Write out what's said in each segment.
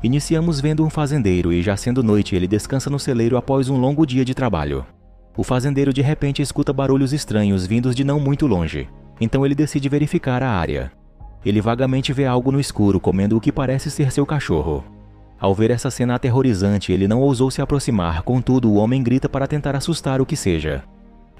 Iniciamos vendo um fazendeiro e já sendo noite ele descansa no celeiro após um longo dia de trabalho. O fazendeiro de repente escuta barulhos estranhos vindos de não muito longe, então ele decide verificar a área. Ele vagamente vê algo no escuro comendo o que parece ser seu cachorro. Ao ver essa cena aterrorizante, ele não ousou se aproximar, contudo o homem grita para tentar assustar o que seja.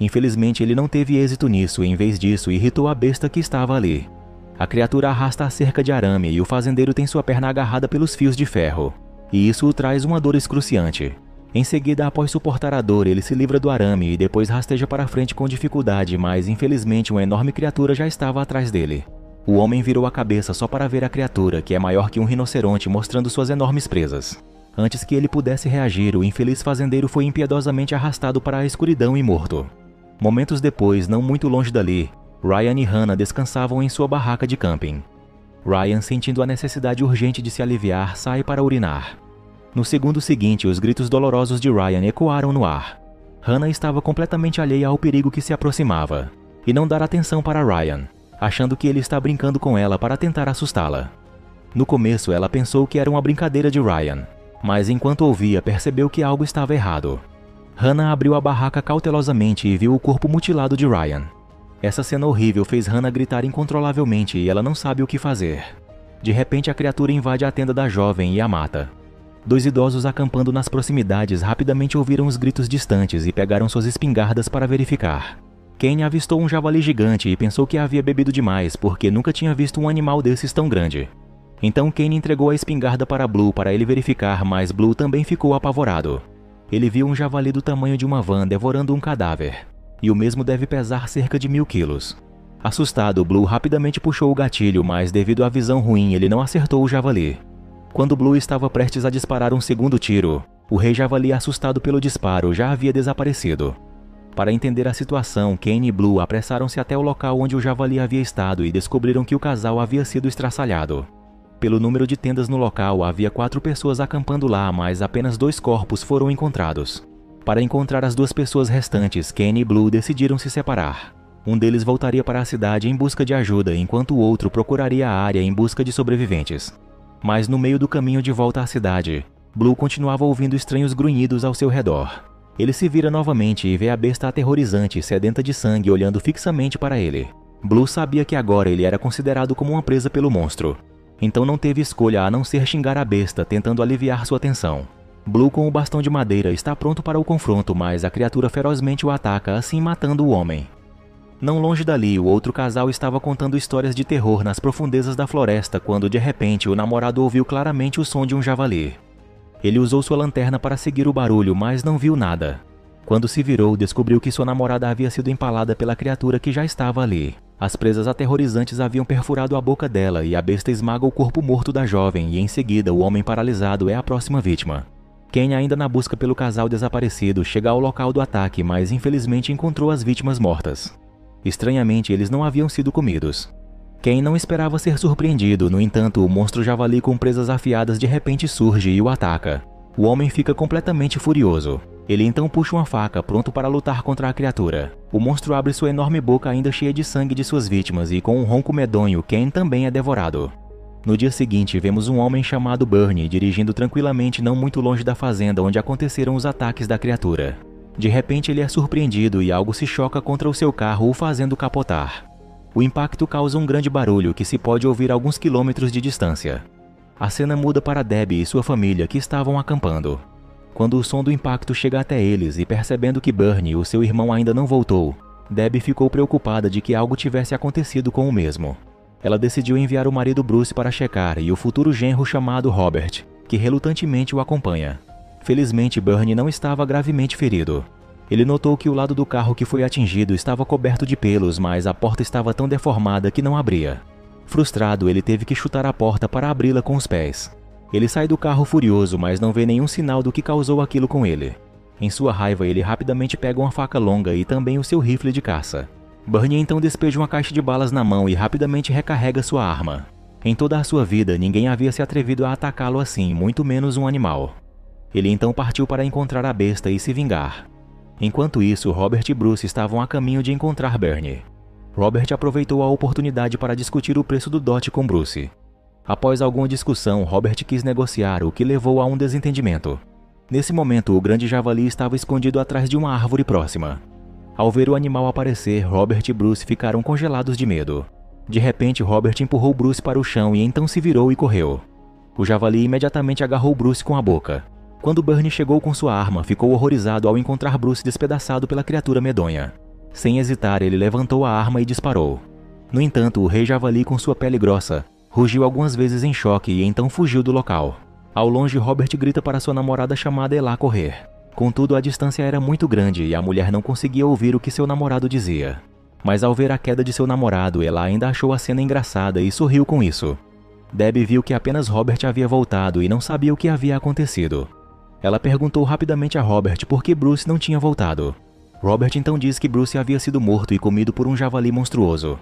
Infelizmente ele não teve êxito nisso, em vez disso irritou a besta que estava ali. A criatura arrasta a cerca de arame e o fazendeiro tem sua perna agarrada pelos fios de ferro, e isso o traz uma dor excruciante. Em seguida, após suportar a dor, ele se livra do arame e depois rasteja para frente com dificuldade, mas infelizmente uma enorme criatura já estava atrás dele. O homem virou a cabeça só para ver a criatura, que é maior que um rinoceronte, mostrando suas enormes presas. Antes que ele pudesse reagir, o infeliz fazendeiro foi impiedosamente arrastado para a escuridão e morto. Momentos depois, não muito longe dali, Ryan e Hannah descansavam em sua barraca de camping. Ryan, sentindo a necessidade urgente de se aliviar, sai para urinar. No segundo seguinte, os gritos dolorosos de Ryan ecoaram no ar. Hannah estava completamente alheia ao perigo que se aproximava, e não dar atenção para Ryan, achando que ele está brincando com ela para tentar assustá-la. No começo, ela pensou que era uma brincadeira de Ryan, mas enquanto ouvia, percebeu que algo estava errado. Hannah abriu a barraca cautelosamente e viu o corpo mutilado de Ryan. Essa cena horrível fez Hannah gritar incontrolavelmente e ela não sabe o que fazer. De repente, a criatura invade a tenda da jovem e a mata. 2 idosos acampando nas proximidades rapidamente ouviram os gritos distantes e pegaram suas espingardas para verificar. Kane avistou um javali gigante e pensou que havia bebido demais porque nunca tinha visto um animal desses tão grande. Então Kane entregou a espingarda para Blue para ele verificar, mas Blue também ficou apavorado. Ele viu um javali do tamanho de uma van devorando um cadáver, e o mesmo deve pesar cerca de 1000 quilos. Assustado, Blue rapidamente puxou o gatilho, mas devido à visão ruim ele não acertou o javali. Quando Blue estava prestes a disparar um segundo tiro, o rei javali, assustado pelo disparo, já havia desaparecido. Para entender a situação, Kane e Blue apressaram-se até o local onde o javali havia estado e descobriram que o casal havia sido estraçalhado. Pelo número de tendas no local, havia 4 pessoas acampando lá, mas apenas 2 corpos foram encontrados. Para encontrar as 2 pessoas restantes, Kane e Blue decidiram se separar. Um deles voltaria para a cidade em busca de ajuda, enquanto o outro procuraria a área em busca de sobreviventes. Mas no meio do caminho de volta à cidade, Blue continuava ouvindo estranhos grunhidos ao seu redor. Ele se vira novamente e vê a besta aterrorizante, sedenta de sangue, olhando fixamente para ele. Blue sabia que agora ele era considerado como uma presa pelo monstro. Então não teve escolha a não ser xingar a besta, tentando aliviar sua tensão. Blue, com o bastão de madeira, está pronto para o confronto, mas a criatura ferozmente o ataca, assim matando o homem. Não longe dali, o outro casal estava contando histórias de terror nas profundezas da floresta quando, de repente, o namorado ouviu claramente o som de um javali. Ele usou sua lanterna para seguir o barulho, mas não viu nada. Quando se virou, descobriu que sua namorada havia sido empalada pela criatura que já estava ali. As presas aterrorizantes haviam perfurado a boca dela e a besta esmaga o corpo morto da jovem e, em seguida, o homem paralisado é a próxima vítima. Kane, ainda na busca pelo casal desaparecido, chega ao local do ataque, mas infelizmente encontrou as vítimas mortas. Estranhamente, eles não haviam sido comidos. Kane não esperava ser surpreendido, no entanto, o monstro javali com presas afiadas de repente surge e o ataca. O homem fica completamente furioso. Ele então puxa uma faca, pronto para lutar contra a criatura. O monstro abre sua enorme boca ainda cheia de sangue de suas vítimas e, com um ronco medonho, Kane também é devorado. No dia seguinte, vemos um homem chamado Bernie dirigindo tranquilamente não muito longe da fazenda onde aconteceram os ataques da criatura. De repente, ele é surpreendido e algo se choca contra o seu carro, o fazendo capotar. O impacto causa um grande barulho que se pode ouvir a alguns quilômetros de distância. A cena muda para Debbie e sua família, que estavam acampando. Quando o som do impacto chega até eles e percebendo que Bernie, o seu irmão, ainda não voltou, Debbie ficou preocupada de que algo tivesse acontecido com o mesmo. Ela decidiu enviar o marido Bruce para checar e o futuro genro chamado Robert, que relutantemente o acompanha. Felizmente, Bernie não estava gravemente ferido. Ele notou que o lado do carro que foi atingido estava coberto de pelos, mas a porta estava tão deformada que não abria. Frustrado, ele teve que chutar a porta para abri-la com os pés. Ele sai do carro furioso, mas não vê nenhum sinal do que causou aquilo com ele. Em sua raiva, ele rapidamente pega uma faca longa e também o seu rifle de caça. Bernie então despeja uma caixa de balas na mão e rapidamente recarrega sua arma. Em toda a sua vida, ninguém havia se atrevido a atacá-lo assim, muito menos um animal. Ele então partiu para encontrar a besta e se vingar. Enquanto isso, Robert e Bruce estavam a caminho de encontrar Bernie. Robert aproveitou a oportunidade para discutir o preço do dote com Bruce. Após alguma discussão, Robert quis negociar, o que levou a um desentendimento. Nesse momento, o grande javali estava escondido atrás de uma árvore próxima. Ao ver o animal aparecer, Robert e Bruce ficaram congelados de medo. De repente, Robert empurrou Bruce para o chão e então se virou e correu. O javali imediatamente agarrou Bruce com a boca. Quando Bernie chegou com sua arma, ficou horrorizado ao encontrar Bruce despedaçado pela criatura medonha. Sem hesitar, ele levantou a arma e disparou. No entanto, o rei javali, com sua pele grossa, rugiu algumas vezes em choque e então fugiu do local. Ao longe, Robert grita para sua namorada chamada Ela correr. Contudo, a distância era muito grande e a mulher não conseguia ouvir o que seu namorado dizia. Mas ao ver a queda de seu namorado, ela ainda achou a cena engraçada e sorriu com isso. Debbie viu que apenas Robert havia voltado e não sabia o que havia acontecido. Ela perguntou rapidamente a Robert por que Bruce não tinha voltado. Robert então disse que Bruce havia sido morto e comido por um javali monstruoso.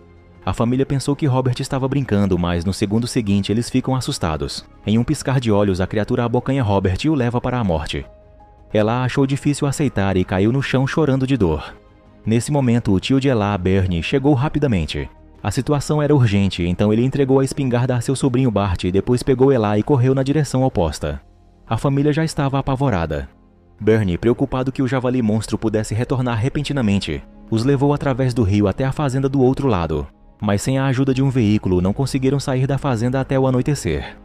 A família pensou que Robert estava brincando, mas no segundo seguinte eles ficam assustados. Em um piscar de olhos, a criatura abocanha Robert e o leva para a morte. Ela achou difícil aceitar e caiu no chão chorando de dor. Nesse momento, o tio de Ela, Bernie, chegou rapidamente. A situação era urgente, então ele entregou a espingarda a seu sobrinho Bart e depois pegou Ela e correu na direção oposta. A família já estava apavorada. Bernie, preocupado que o javali monstro pudesse retornar repentinamente, os levou através do rio até a fazenda do outro lado. Mas sem a ajuda de um veículo, não conseguiram sair da fazenda até o anoitecer.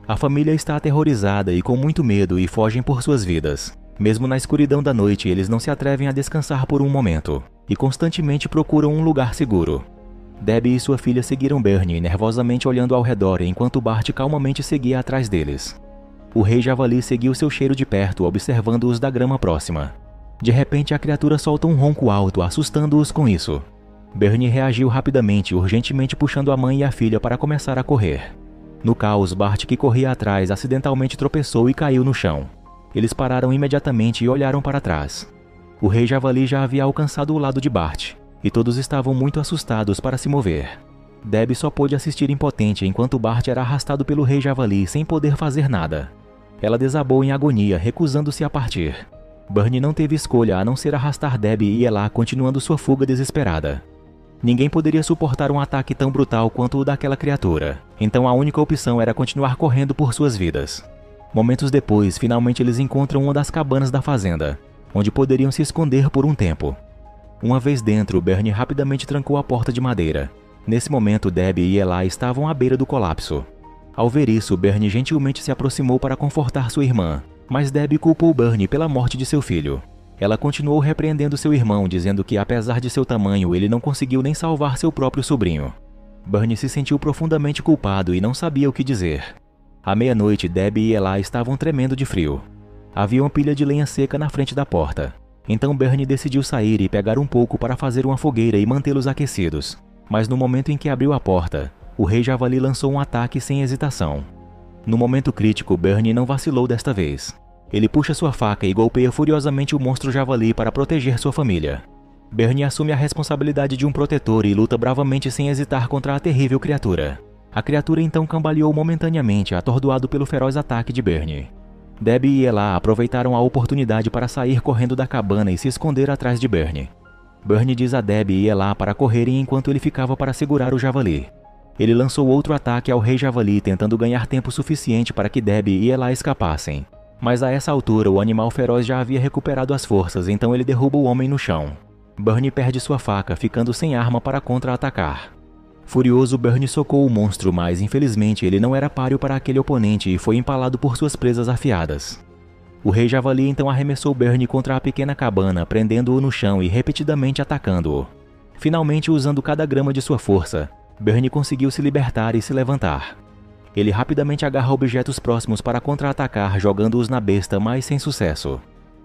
A família está aterrorizada e com muito medo e fogem por suas vidas. Mesmo na escuridão da noite, eles não se atrevem a descansar por um momento, e constantemente procuram um lugar seguro. Debbie e sua filha seguiram Bernie, nervosamente olhando ao redor, enquanto Bart calmamente seguia atrás deles. O rei javali seguiu seu cheiro de perto, observando-os da grama próxima. De repente, a criatura solta um ronco alto, assustando-os com isso. Bernie reagiu rapidamente, urgentemente puxando a mãe e a filha para começar a correr. No caos, Bart, que corria atrás, acidentalmente tropeçou e caiu no chão. Eles pararam imediatamente e olharam para trás. O rei javali já havia alcançado o lado de Bart, e todos estavam muito assustados para se mover. Debbie só pôde assistir impotente enquanto Bart era arrastado pelo rei javali sem poder fazer nada. Ela desabou em agonia, recusando-se a partir. Bernie não teve escolha a não ser arrastar Debbie e Ela, continuando sua fuga desesperada. Ninguém poderia suportar um ataque tão brutal quanto o daquela criatura, então a única opção era continuar correndo por suas vidas. Momentos depois, finalmente eles encontram uma das cabanas da fazenda, onde poderiam se esconder por um tempo. Uma vez dentro, Bernie rapidamente trancou a porta de madeira. Nesse momento, Debbie e Ela estavam à beira do colapso. Ao ver isso, Bernie gentilmente se aproximou para confortar sua irmã, mas Debbie culpou Bernie pela morte de seu filho. Ela continuou repreendendo seu irmão, dizendo que, apesar de seu tamanho, ele não conseguiu nem salvar seu próprio sobrinho. Bernie se sentiu profundamente culpado e não sabia o que dizer. À meia-noite, Debbie e Ela estavam tremendo de frio. Havia uma pilha de lenha seca na frente da porta. Então Bernie decidiu sair e pegar um pouco para fazer uma fogueira e mantê-los aquecidos. Mas no momento em que abriu a porta, o rei javali lançou um ataque sem hesitação. No momento crítico, Bernie não vacilou desta vez. Ele puxa sua faca e golpeia furiosamente o monstro javali para proteger sua família. Bernie assume a responsabilidade de um protetor e luta bravamente sem hesitar contra a terrível criatura. A criatura então cambaleou momentaneamente, atordoado pelo feroz ataque de Bernie. Debbie e Ela aproveitaram a oportunidade para sair correndo da cabana e se esconder atrás de Bernie. Bernie diz a Debbie e Ela para correrem enquanto ele ficava para segurar o javali. Ele lançou outro ataque ao rei javali, tentando ganhar tempo suficiente para que Debbie e Ela escapassem. Mas a essa altura, o animal feroz já havia recuperado as forças, então ele derruba o homem no chão. Bernie perde sua faca, ficando sem arma para contra-atacar. Furioso, Bernie socou o monstro, mas infelizmente ele não era páreo para aquele oponente e foi empalado por suas presas afiadas. O rei javali então arremessou Bernie contra a pequena cabana, prendendo-o no chão e repetidamente atacando-o. Finalmente, usando cada grama de sua força, Bernie conseguiu se libertar e se levantar. Ele rapidamente agarra objetos próximos para contra-atacar, jogando-os na besta, mas sem sucesso.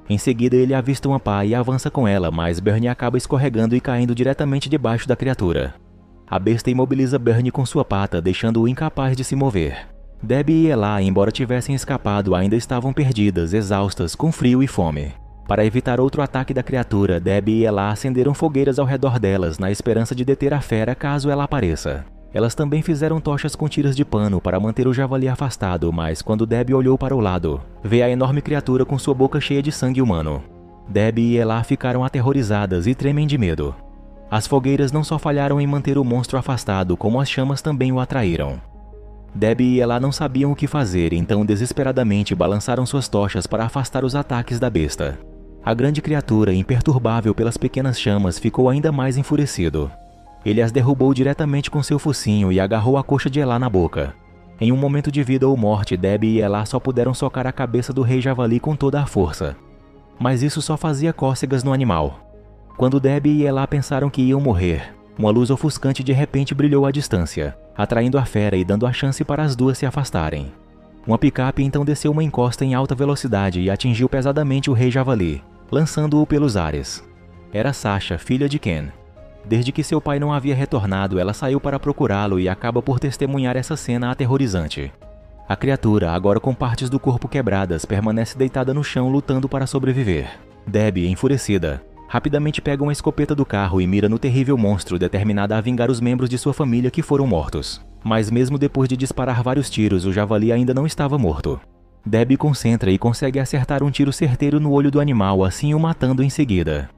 Em seguida, ele avista uma pá e avança com ela, mas Bernie acaba escorregando e caindo diretamente debaixo da criatura. A besta imobiliza Bernie com sua pata, deixando-o incapaz de se mover. Debbie e Ela, embora tivessem escapado, ainda estavam perdidas, exaustas, com frio e fome. Para evitar outro ataque da criatura, Debbie e Ela acenderam fogueiras ao redor delas, na esperança de deter a fera caso ela apareça. Elas também fizeram tochas com tiras de pano para manter o javali afastado, mas quando Debbie olhou para o lado, vê a enorme criatura com sua boca cheia de sangue humano. Debbie e Ela ficaram aterrorizadas e tremem de medo. As fogueiras não só falharam em manter o monstro afastado, como as chamas também o atraíram. Debbie e Ela não sabiam o que fazer, então desesperadamente balançaram suas tochas para afastar os ataques da besta. A grande criatura, imperturbável pelas pequenas chamas, ficou ainda mais enfurecido. Ele as derrubou diretamente com seu focinho e agarrou a coxa de Ela na boca. Em um momento de vida ou morte, Debbie e Ela só puderam socar a cabeça do rei javali com toda a força. Mas isso só fazia cócegas no animal. Quando Debbie e Ela pensaram que iam morrer, uma luz ofuscante de repente brilhou à distância, atraindo a fera e dando a chance para as duas se afastarem. Uma picape então desceu uma encosta em alta velocidade e atingiu pesadamente o rei javali, lançando-o pelos ares. Era Sasha, filha de Ken. Desde que seu pai não havia retornado, ela saiu para procurá-lo e acaba por testemunhar essa cena aterrorizante. A criatura, agora com partes do corpo quebradas, permanece deitada no chão lutando para sobreviver. Debbie, enfurecida, rapidamente pega uma escopeta do carro e mira no terrível monstro, determinada a vingar os membros de sua família que foram mortos. Mas mesmo depois de disparar vários tiros, o javali ainda não estava morto. Debbie concentra e consegue acertar um tiro certeiro no olho do animal, assim o matando em seguida.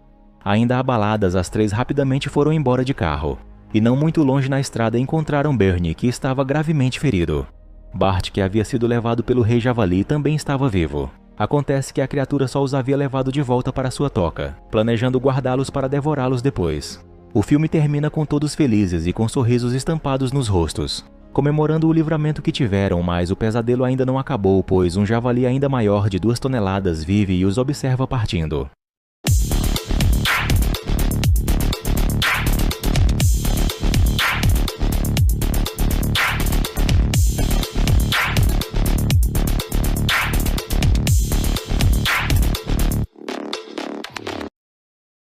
Ainda abaladas, as três rapidamente foram embora de carro. E não muito longe na estrada encontraram Bernie, que estava gravemente ferido. Bart, que havia sido levado pelo rei javali, também estava vivo. Acontece que a criatura só os havia levado de volta para sua toca, planejando guardá-los para devorá-los depois. O filme termina com todos felizes e com sorrisos estampados nos rostos, comemorando o livramento que tiveram, mas o pesadelo ainda não acabou, pois um javali ainda maior de 2 toneladas vive e os observa partindo.